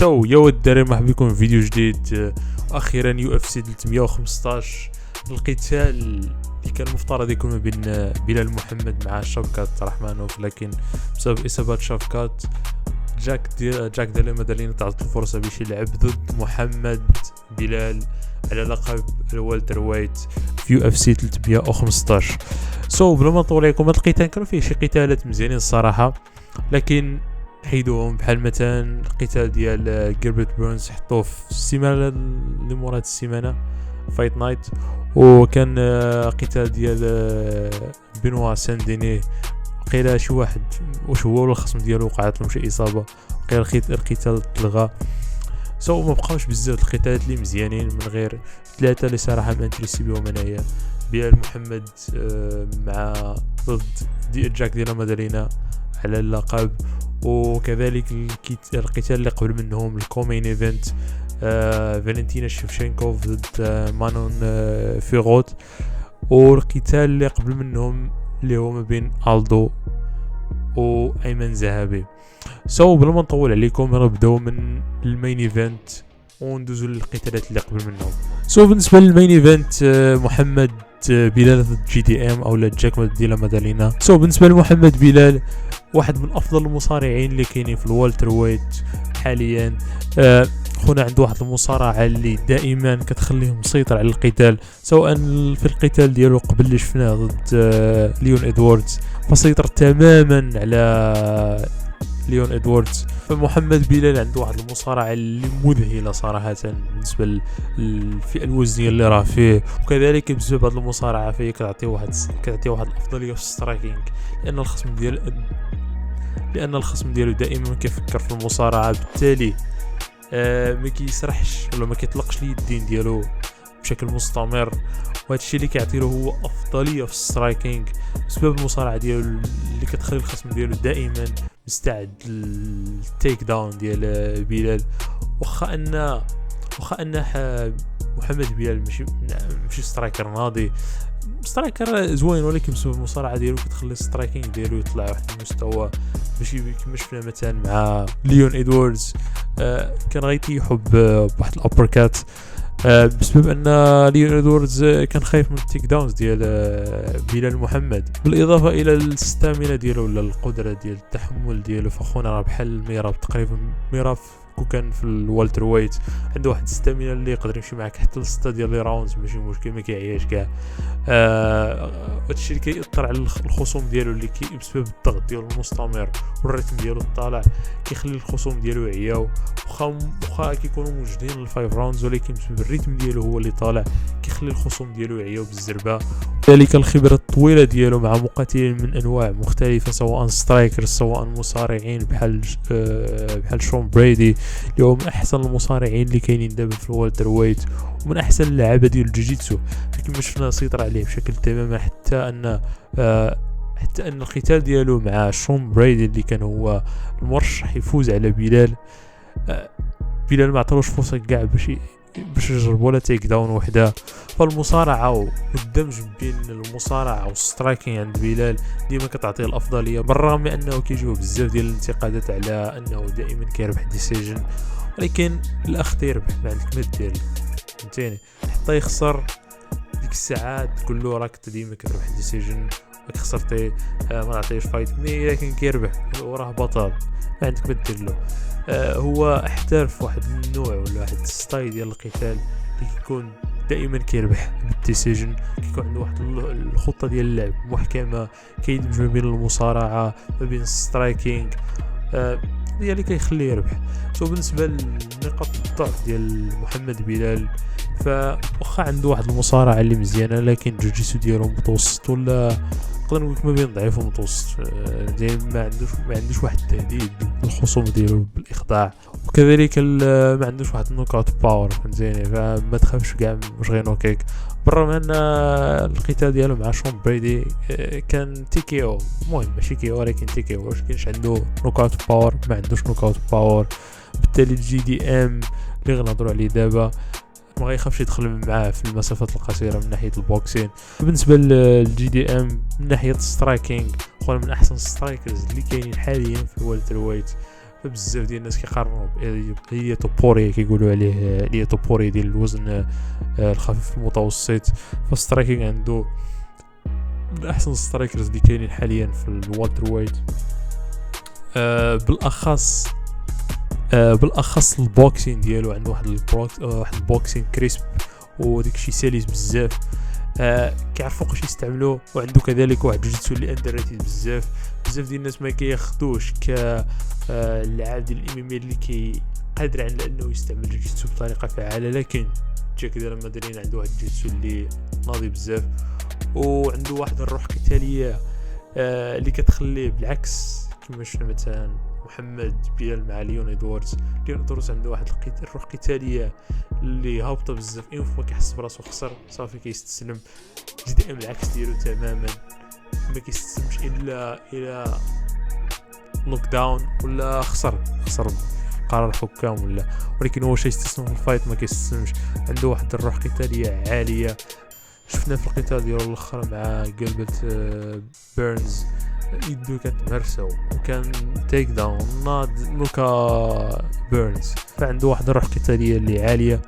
يا الدراري، مرحبا بكم في فيديو جديد. اخيرا يو اف سي 315 القتال اللي كان المفترض يكون ما بين بلال محمد مع شوكات رحمانوف، لكن بسبب اصابات شوكات جاك ديلا مادالينا تعطت الفرصه باش يلعب ضد محمد بلال على لقب الوالتر وايت في يو اف سي 315. بلا ما نطول عليكم، هاد القتال كانوا فيه شي قتالات مزيانين الصراحه، لكن حيدوهم بحال مثلا القتال ديال جيربرت بيرنز حطوه في السيمانه اللي مورات السيمانه فايت نايت، وكان قتال ديال بنوا سانديني قيل شي واحد واش هو ولا الخصم ديالو وقعت له شي اصابه، قيل القتال تلغى. ما بقاوش بزاف القتالات اللي مزيانين من غير ثلاثه اللي صراحه ما انتريسي بهم انايا. بلال محمد مع ضد جاك ديلا مادالينا على اللقب، وكذلك القتال اللي قبل منهم الكومين ايفنت فالنتينا شيفشينكوف ضد مانون فيغوت، والقتال اللي قبل منهم اللي هو ما بين ألدو وأيمن زهابي. بلا ما نطول عليكم نبداو من المين ايفنت وندوزو للقتالات اللي قبل منهم. بالنسبه للمين ايفنت محمد بلال ضد جي دي ام او جاك ديلا مادالينا. بالنسبه لمحمد بلال واحد من افضل المصارعين اللي كاينين في الوالتر ويت حاليا. خونا عنده واحد المصارعه اللي دائما كتخليه مسيطر على القتال، سواء في القتال ديالو قبل اللي شفناه ضد ليون ادواردز فسيطر تماما على ليون ادواردز. فمحمد بلال عنده واحد المصارعه اللي مذهله صراحه بالنسبه للفئه الوزنيه اللي راه فيه، وكذلك بسبب هذه المصارعه فهي كتعطي واحد الافضليه في السترايكينغ، لان الخصم ديالو دائما كيفكر في المصارعه، بالتالي ما كيسرحش ولا ما كيطلقش اليدين ديالو بشكل مستمر، وهذا الشيء اللي كيعطي له هو افضليه في السترايكينغ بسبب المصارعه ديالو اللي كتخلي الخصم ديالو دائما مستعد للتيك داون ديال بلال. واخا ان محمد بلال ماشي سترايكر ناضي، سترايكر زوين، ولكن بسبب المصارعه ديالو كتخلي السترايكينغ ديالو يطلع واحد المستوى ماشي كما شفنا مثلا مع ليون ادواردز. كان غيتيحو بواحد الابركات بسبب ان ليون ادواردز كان خايف من التيك داونز ديال بلال محمد، بالاضافه الى الستامينا ديالو ولا القدره ديال التحمل ديالو. فخونا راه بحال ميراب تقريبا، ميراب كان في الوالتر ويت عنده واحد الستامينا اللي يقدر يمشي معك حتى للستا ديال لي راوندز ماشي مشكل، ما كيعياش كاع. هادشي اللي كيأثر على الخصوم ديالو اللي بسبب الضغط ديالو المستمر والريتم ديالو الطالع كيخلي الخصوم ديالو يعياو، واخا كيكونوا موجودين للفايف راوندز، ولكن بسبب الريتم ديالو هو اللي طالع كيخلي الخصوم ديالو يعياو بالزربه. ذلك الخبره الطويله ديالو مع مقاتلين من انواع مختلفه، سواء سترايكرز سواء مصارعين بحال شون بريدي اللي هو من احسن المصارعين اللي كاينين دابا في الوالتر ويت، ومن احسن اللعابه ديال الجوجيتسو، كما شفنا سيطر عليه بشكل تماما، حتى ان القتال ديالو مع شون بريدي اللي كان هو المرشح يفوز على بلال ما عطاوش فرصه كاع باش يجرب ولا تيك داون وحده. فالمصارعه والدمج بين المصارعه والسترايكينغ عند بلال ديما كتعطيه الافضليه، بالرغم من انه كيجيو بزاف ديال الانتقادات على انه دائما كيربح ديسيجن، ولكن الاخ تيربح ما عندك ما دير، فهمتيني، حتى يخسر ديك الساعات تقول له راك ديما كتربح ديسيجن، خسرتي ما نعطيش فايت، لكن كيربح وراه بطل ما عندك ما دير له. هو احترف واحد النوع ولا واحد الستايل ديال القتال اللي كيكون دائما كيربح بالديسيجن، كيكون عنده واحد الخطه ديال اللعب محكمه، كيدمج ما بين المصارعه ما بين السترايكينغ اللي كيخليه يربح. بالنسبه لنقاط الضعف ديال محمد بلال، فواخا عنده واحد المصارعه اللي مزيانه، لكن جوجيتسو ديالو متوسط، ولا نقدر نقول ما بين ضعيف ومتوسط، ما عندوش واحد التهديد الخصوم ديالو بالاخضاع، وكذلك ما عندوش واحد النوك اوت باور، فهمتيني، فما تخافش كاع واش غينوكيك. بالرغم ان القتال ديالو مع شون بريدي كان تيكي او، المهم ماشي كي او ولكن تيكي او، واش كاينش عنده نوك اوت باور؟ ما عندوش نوك اوت باور، بالتالي الجي دي ام اللي غنهضروا عليه دابا ما غيخافش يدخل معاه في المسافات القصيره من ناحيه البوكسين. بالنسبه للجي دي ام من ناحيه السترايكينغ، خونا من احسن السترايكرز اللي كاينين حاليا في الوالتر ويت، فبزاف ديال الناس كيقارنوا بإليا توبوري، كيقولوا عليه إليا توبوري ديال الوزن الخفيف المتوسط. فالسترايكينغ عنده من احسن سترايكرز اللي كاينين حاليا في الوالتر وايت. بالاخص البوكسين ديالو، عنده واحد البوكسين كريسب وديك شي سلس بزاف. كيعرفوا كيفاش يستعملوه، وعنده كذلك واحد الجوجيتسو اللي اندريتد بزاف ديال الناس ما كياخذوش كلاعب ديال الام ام اللي قادر على انه يستعمل الجوجيتسو بطريقه فعاله. لكن جاك ديال المدرين عنده واحد الجوجيتسو اللي ناضي بزاف، وعنده واحد الروح قتاليه اللي كتخليه بالعكس كما شفنا مثلا محمد بيال مع ليون ادواردز. ليون ادواردز عنده واحد الروح قتاليه اللي هابطه بزاف، اين فوا كيحس براسو خسر صافي كيستسلم. جدي العكس ديالو تماما، ما كيستسلمش الا الى نوك داون ولا خسر قرار الحكام ولكن هو شي يستسلم في الفايت ما كيستسلمش. عنده واحد الروح قتاليه عاليه، شفنا في القتال ديالو الاخر مع جيلبرت بيرنز يدو كانت مرسو وكان تيك داون ناد نوكا بيرنز. فعنده واحد الروح قتاليه اللي عاليه،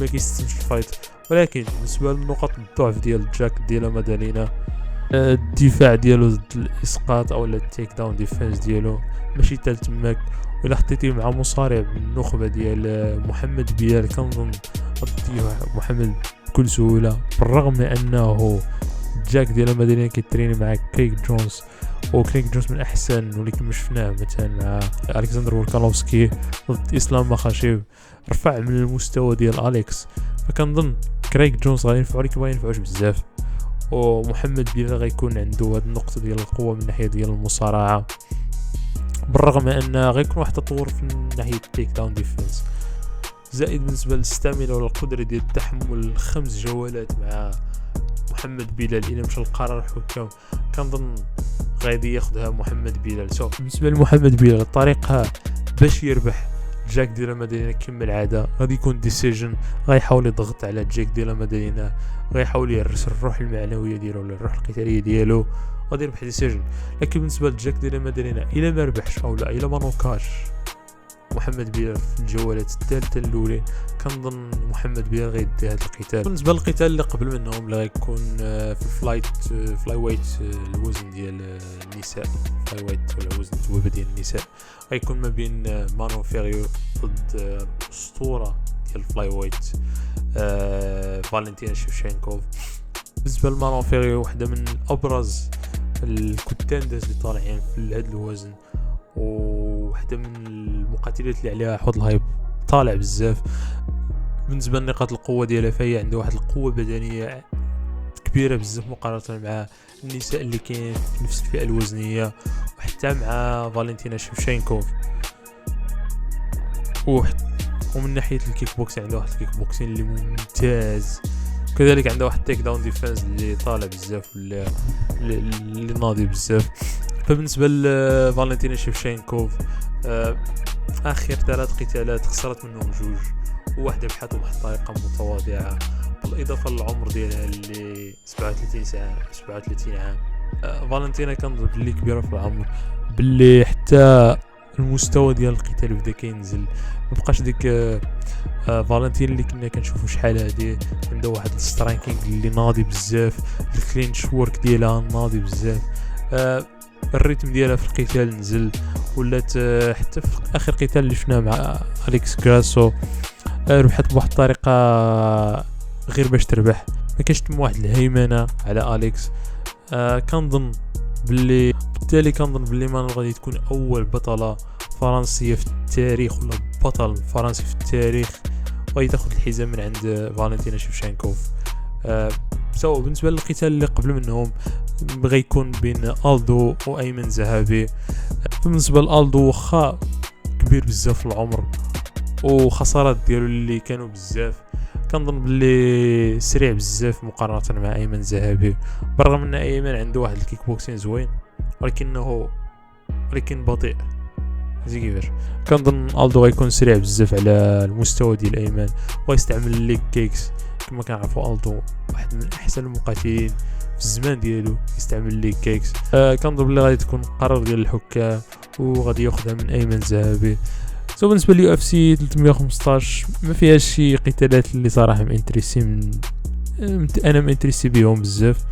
ما كيستسلمش الفايت. ولكن بالنسبه لنقط الضعف ديال جاك ديال مادالينا، الدفاع ديالو ضد الاسقاط او التيك داون ديفنس ديالو ماشي تماك. ولا حطيتيه مع مصارع من النخبه ديال محمد بيال كنظن غديه محمد بكل سهوله، بالرغم من انه جاك ديال مادالينا كيتريني مع كريك جونز، وكريك جونز من احسن ولكن مش فناه مثلا مع الكسندر فولكانوفسكي ضد اسلام مخاشيف، رفع من المستوى ديال اليكس. فكنظن كريك جونز غينفعو ولكن ما ينفعوش بزاف، ومحمد بيلا غيكون عنده هاد النقطه ديال القوه من ناحيه ديال المصارعه، بالرغم من ان غيكون واحد التطور في ناحيه التيك داون ديفنس. زائد بالنسبه للستامينا ولا القدره ديال التحمل 5 جولات مع محمد بلال الى مشى القرار الحكام، كنظن غادي ياخذها محمد بلال. بالنسبه لمحمد بلال الطريقه باش يربح جاك ديال مادالينا كما العاده غادي يكون ديسيجن، غيحاول يضغط على جاك ديال مادالينا، غيحاول يهرس الروح المعنويه ديالو ولا الروح القتاليه ديالو، غادي يربح ديسيجن. لكن بالنسبه لجاك ديال مادالينا الا ما ربحش او لا الا ما نوكاش محمد بيال في الجولات الثالثه الاولى، كنظن محمد بيال غيدي هذا القتال. بالنسبه للقتال اللي قبل منهم اللي غيكون في فلاي ويت الوزن ديال النساء، فلاي ويت ولا وزن الذوبه ديال النساء، غيكون ما بين مانو فيريو ضد اسطوره ديال الفلاي ويت فالنتينا شيفشينكوف. بالنسبه لمانو فيريو واحده من ابرز الكوتاندرز اللي طالعين في هذا الوزن، وواحدة من المقاتلات اللي عليها حوض الهايب طالع بزاف. بالنسبة لنقاط القوة ديالها فهي عنده واحد القوة بدنية كبيرة بزاف مقارنة مع النساء اللي كاين في نفس الفئة الوزنية، وحتى مع فالنتينا شيفشينكوف. ومن ناحية الكيك بوكسين عنده واحد الكيك بوكسين اللي ممتاز، كذلك عنده واحد تيك داون ديفنس اللي طالع بزاف اللي ناضي بزاف. فبالنسبه لفالنتينا شيفشينكوف اخر 3 قتالات خسرت منهم 2، وواحده بحثوا بواحد الطريقه متواضعه، بالاضافه للعمر ديالها اللي 37 عام. فالنتينا كنظن بلي كبيره في العمر، باللي حتى المستوى ديال القتال بدا كينزل، مبقاش ديك فالنتين اللي كنا كنشوفوا شحال هادي عنده واحد السترايكينغ اللي ناضي بزاف، الكلينش وورك ديالها ناضي بزاف. الريتم ديالها في القتال نزل، ولات حتى في اخر قتال اللي شفناه مع اليكس غراسو ربحت بواحد الطريقه غير باش تربح، ما كانش تم واحد الهيمنه على اليكس. كنظن باللي مانو غادي تكون اول بطله فرنسيه في التاريخ ولا بطل فرنسي في التاريخ غادي تاخذ الحزام من عند فالنتينا شيفشينكوف. سواء بالنسبه للقتال اللي قبل منهم غيكون بين ألدو وأيمن زهابي. بالنسبه لألدو واخا كبير بزاف في العمر وخسارات ديالو اللي كانوا بزاف، كنظن باللي سريع بزاف مقارنه مع ايمن زهابي، بالرغم ان ايمن عنده واحد الكيك بوكسين زوين ولكن بطيء زي كيفاش. كنظن ألدو غيكون سريع بزاف على المستوى ديال ايمن، ويستعمل الليك كيكس. كما كنعرفوا ألدو واحد من احسن المقاتلين الزمان ديالو يستعمل لي كيكس. كنظن بلي غادي تكون قرار ديال الحكام وغادي ياخذها من ايمن الذهبي. بالنسبه لليو اف سي 315 ما فيهاش شي قتالات اللي صراحه مانتريسي انا مانتريسي بيهم بزاف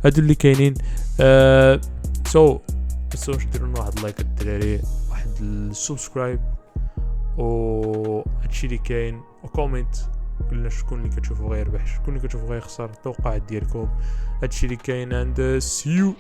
هادو اللي كاينين. تنساوش ديروا لنا واحد لايك الدراري، واحد السبسكرايب، و هادشي اللي كاين، وكومنت قلنا شكون اللي كتشوفوا غيربح، شكون اللي كتشوفوا غيخسر، التوقعات ديالكم. هادشي اللي كاين، عند سيو.